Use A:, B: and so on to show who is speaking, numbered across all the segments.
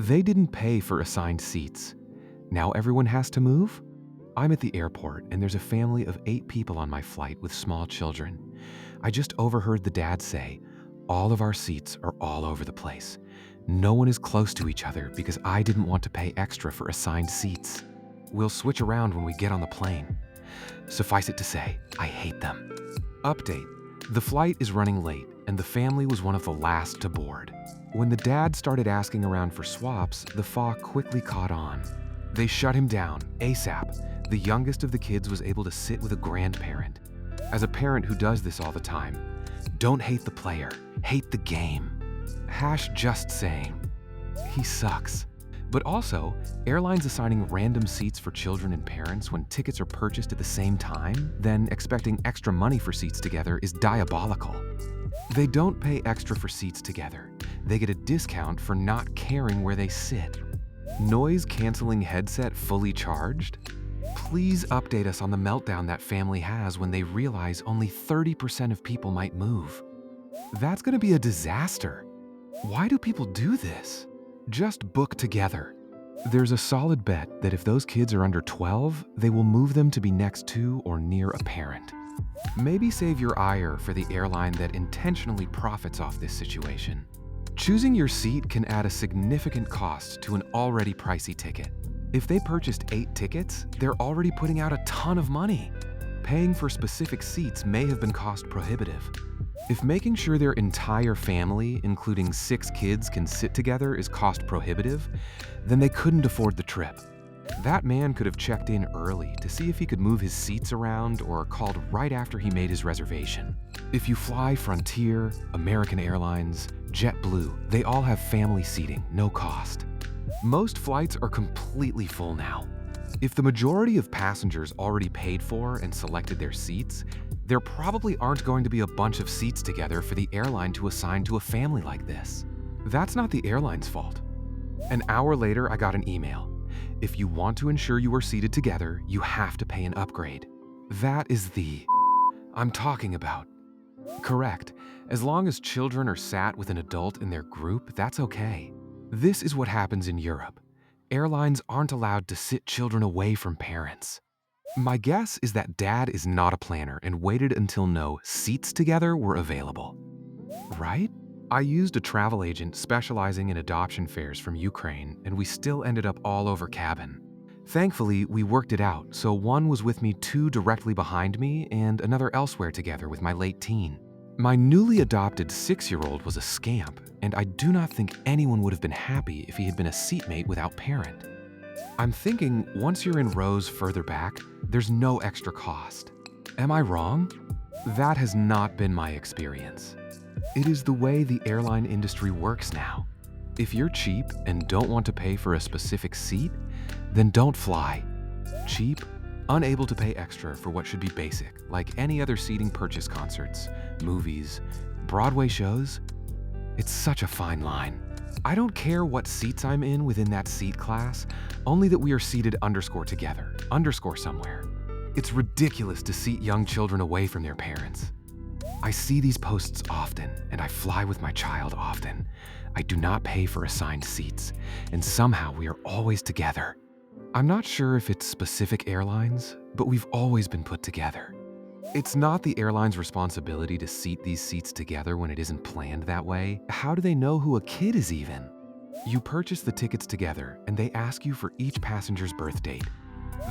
A: They didn't pay for assigned seats. Now everyone has to move? I'm at the airport and there's a family of 8 people on my flight with small children. I just overheard the dad say, "All of our seats are all over the place. No one is close to each other because I didn't want to pay extra for assigned seats. We'll switch around when we get on the plane." Suffice it to say, I hate them. Update: the flight is running late and the family was one of the last to board. When the dad started asking around for swaps, the fa quickly caught on. They shut him down ASAP. The youngest of the kids was able to sit with a grandparent. As a parent who does this all the time, don't hate the player, hate the game. Just saying. He sucks. But also, airlines assigning random seats for children and parents when tickets are purchased at the same time, then expecting extra money for seats together is diabolical. They don't pay extra for seats together. They get a discount for not caring where they sit. Noise-canceling headset fully charged? Please update us on the meltdown that family has when they realize only 30% of people might move. That's gonna be a disaster. Why do people do this? Just book together. There's a solid bet that if those kids are under 12, they will move them to be next to or near a parent. Maybe save your ire for the airline that intentionally profits off this situation. Choosing your seat can add a significant cost to an already pricey ticket. If they purchased 8 tickets, they're already putting out a ton of money. Paying for specific seats may have been cost prohibitive. If making sure their entire family, including 6 kids, can sit together is cost prohibitive, then they couldn't afford the trip. That man could have checked in early to see if he could move his seats around or called right after he made his reservation. If you fly Frontier, American Airlines, JetBlue, they all have family seating, no cost. Most flights are completely full now. If the majority of passengers already paid for and selected their seats, there probably aren't going to be a bunch of seats together for the airline to assign to a family like this. That's not the airline's fault. An hour later, I got an email. If you want to ensure you are seated together, you have to pay an upgrade. That is the I'm talking about. Correct. As long as children are sat with an adult in their group, that's okay. This is what happens in Europe. Airlines aren't allowed to sit children away from parents. My guess is that dad is not a planner and waited until no seats together were available. Right? I used a travel agent specializing in adoption fairs from Ukraine, and we still ended up all over cabin. Thankfully, we worked it out, so one was with me 2 directly behind me and another elsewhere together with my late teen. My newly adopted 6-year-old was a scamp, and I do not think anyone would have been happy if he had been a seatmate without parent. I'm thinking once you're in rows further back, there's no extra cost. Am I wrong? That has not been my experience. It is the way the airline industry works now. If you're cheap and don't want to pay for a specific seat, then don't fly. Cheap, unable to pay extra for what should be basic, like any other seating purchase concerts, movies, Broadway shows. It's such a fine line. I don't care what seats I'm in within that seat class, only that we are seated together, somewhere. It's ridiculous to seat young children away from their parents. I see these posts often, and I fly with my child often. I do not pay for assigned seats, and somehow we are always together. I'm not sure if it's specific airlines, but we've always been put together. It's not the airline's responsibility to seat these seats together when it isn't planned that way. How do they know who a kid is even? You purchase the tickets together, and they ask you for each passenger's birth date.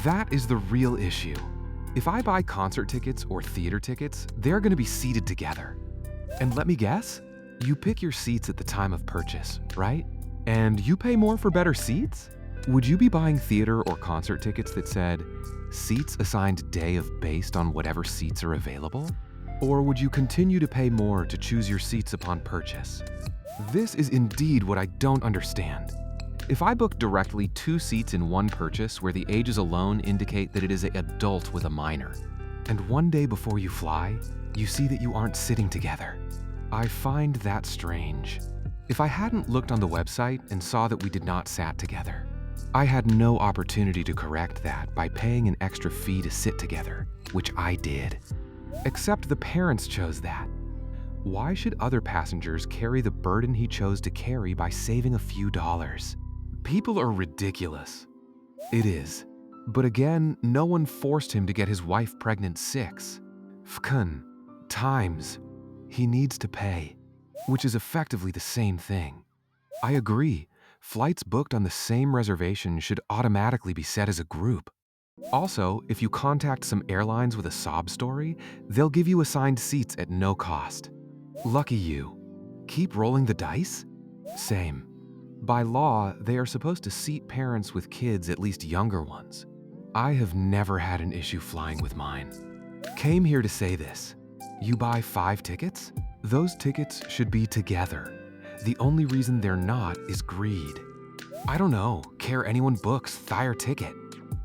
A: That is the real issue. If I buy concert tickets or theater tickets, they're going to be seated together. And let me guess, you pick your seats at the time of purchase, right? And you pay more for better seats? Would you be buying theater or concert tickets that said, seats assigned day of based on whatever seats are available? Or would you continue to pay more to choose your seats upon purchase? This is indeed what I don't understand. If I book directly 2 seats in one purchase where the ages alone indicate that it is an adult with a minor, and one day before you fly, you see that you aren't sitting together, I find that strange. If I hadn't looked on the website and saw that we did not sat together, I had no opportunity to correct that by paying an extra fee to sit together, which I did. Except the parents chose that. Why should other passengers carry the burden he chose to carry by saving a few dollars? People are ridiculous. It is. But again, no one forced him to get his wife pregnant 6 times. He needs to pay, which is effectively the same thing. I agree. Flights booked on the same reservation should automatically be set as a group. Also, if you contact some airlines with a sob story, they'll give you assigned seats at no cost. Lucky you. Keep rolling the dice? Same. By law, they are supposed to seat parents with kids, at least younger ones. I have never had an issue flying with mine. Came here to say this. You buy 5 tickets? Those tickets should be together. The only reason they're not is greed. I don't know, care anyone books their ticket.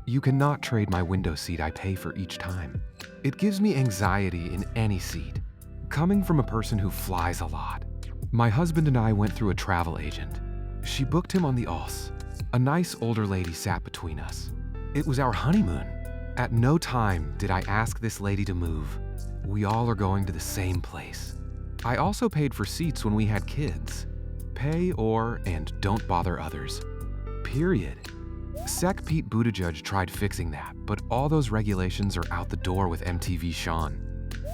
A: You cannot trade my window seat I pay for each time. It gives me anxiety in any seat. Coming from a person who flies a lot. My husband and I went through a travel agent. She booked him on the OS. A nice older lady sat between us. It was our honeymoon. At no time did I ask this lady to move. We all are going to the same place. I also paid for seats when we had kids. Pay or and don't bother others. Period. Sec Pete Buttigieg tried fixing that, but all those regulations are out the door with MTV Sean.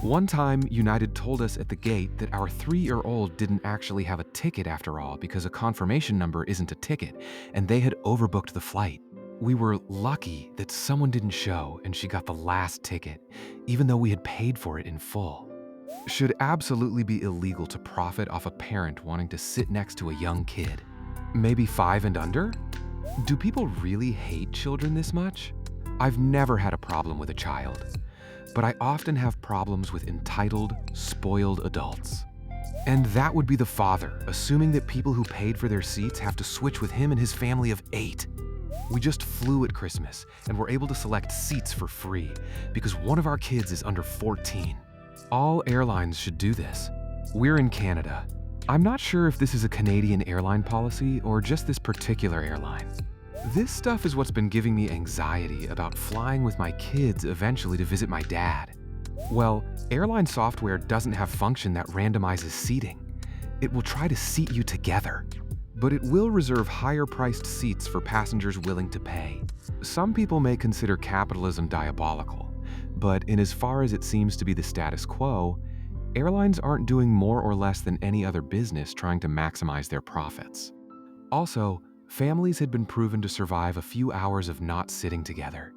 A: One time, United told us at the gate that our 3-year-old didn't actually have a ticket after all because a confirmation number isn't a ticket, and they had overbooked the flight. We were lucky that someone didn't show and she got the last ticket, even though we had paid for it in full. Should absolutely be illegal to profit off a parent wanting to sit next to a young kid. Maybe 5 and under? Do people really hate children this much? I've never had a problem with a child, but I often have problems with entitled, spoiled adults. And that would be the father, assuming that people who paid for their seats have to switch with him and his family of 8. We just flew at Christmas and were able to select seats for free because one of our kids is under 14. All airlines should do this. We're in Canada. I'm not sure if this is a Canadian airline policy or just this particular airline. This stuff is what's been giving me anxiety about flying with my kids eventually to visit my dad. Well, airline software doesn't have function that randomizes seating. It will try to seat you together, but it will reserve higher-priced seats for passengers willing to pay. Some people may consider capitalism diabolical, but in as far as it seems to be the status quo, airlines aren't doing more or less than any other business trying to maximize their profits. Also, families had been proven to survive a few hours of not sitting together.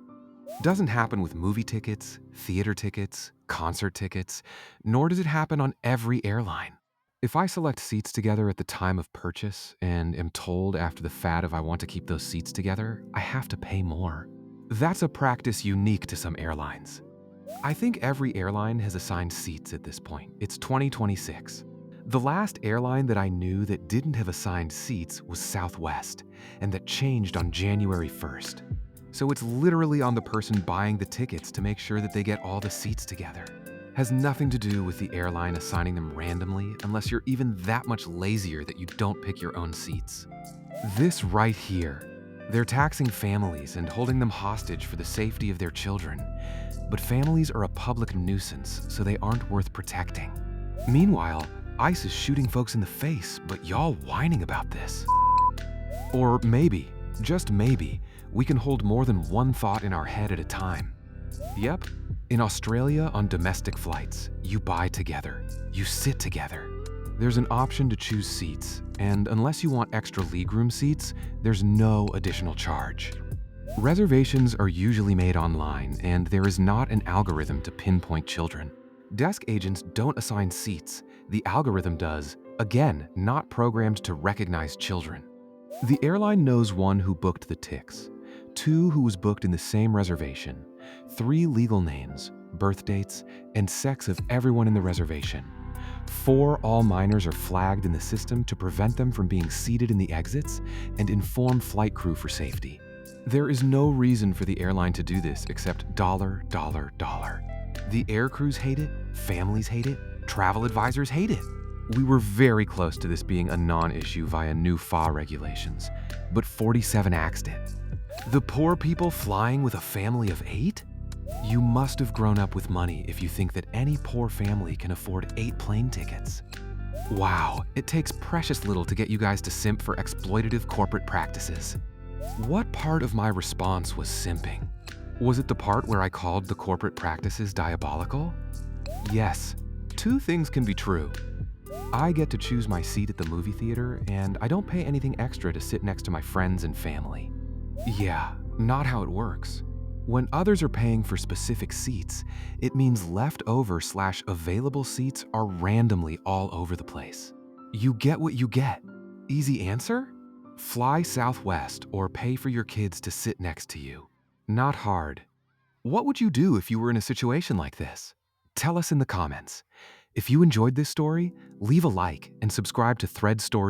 A: Doesn't happen with movie tickets, theater tickets, concert tickets, nor does it happen on every airline. If I select seats together at the time of purchase and am told after the fact if I want to keep those seats together, I have to pay more. That's a practice unique to some airlines. I think every airline has assigned seats at this point. It's 2026. The last airline that I knew that didn't have assigned seats was Southwest, and that changed on January 1st. So it's literally on the person buying the tickets to make sure that they get all the seats together. Has nothing to do with the airline assigning them randomly unless you're even that much lazier that you don't pick your own seats. This right here. They're taxing families and holding them hostage for the safety of their children. But families are a public nuisance, so they aren't worth protecting. Meanwhile, ICE is shooting folks in the face, but y'all whining about this. Or maybe, just maybe, we can hold more than one thought in our head at a time. Yep, in Australia on domestic flights, you buy together, you sit together. There's an option to choose seats, and unless you want extra legroom seats, there's no additional charge. Reservations are usually made online, and there is not an algorithm to pinpoint children. Desk agents don't assign seats. The algorithm does, again, not programmed to recognize children. The airline knows 1 who booked the ticks, 2 who was booked in the same reservation, 3 legal names, birth dates, and sex of everyone in the reservation. 4 all minors are flagged in the system to prevent them from being seated in the exits and inform flight crew for safety. There is no reason for the airline to do this except dollar, dollar, dollar. The air crews hate it, families hate it, travel advisors hate it. We were very close to this being a non-issue via new FAA regulations, but 47 axed it. The poor people flying with a family of 8? You must have grown up with money if you think that any poor family can afford 8 plane tickets. Wow, it takes precious little to get you guys to simp for exploitative corporate practices. What part of my response was simping? Was it the part where I called the corporate practices diabolical? Yes, two things can be true. I get to choose my seat at the movie theater, and I don't pay anything extra to sit next to my friends and family. Yeah, not how it works. When others are paying for specific seats, it means leftover/available seats are randomly all over the place. You get what you get. Easy answer? Fly Southwest or pay for your kids to sit next to you. Not hard. What would you do if you were in a situation like this? Tell us in the comments. If you enjoyed this story, leave a like and subscribe to Thread Stories.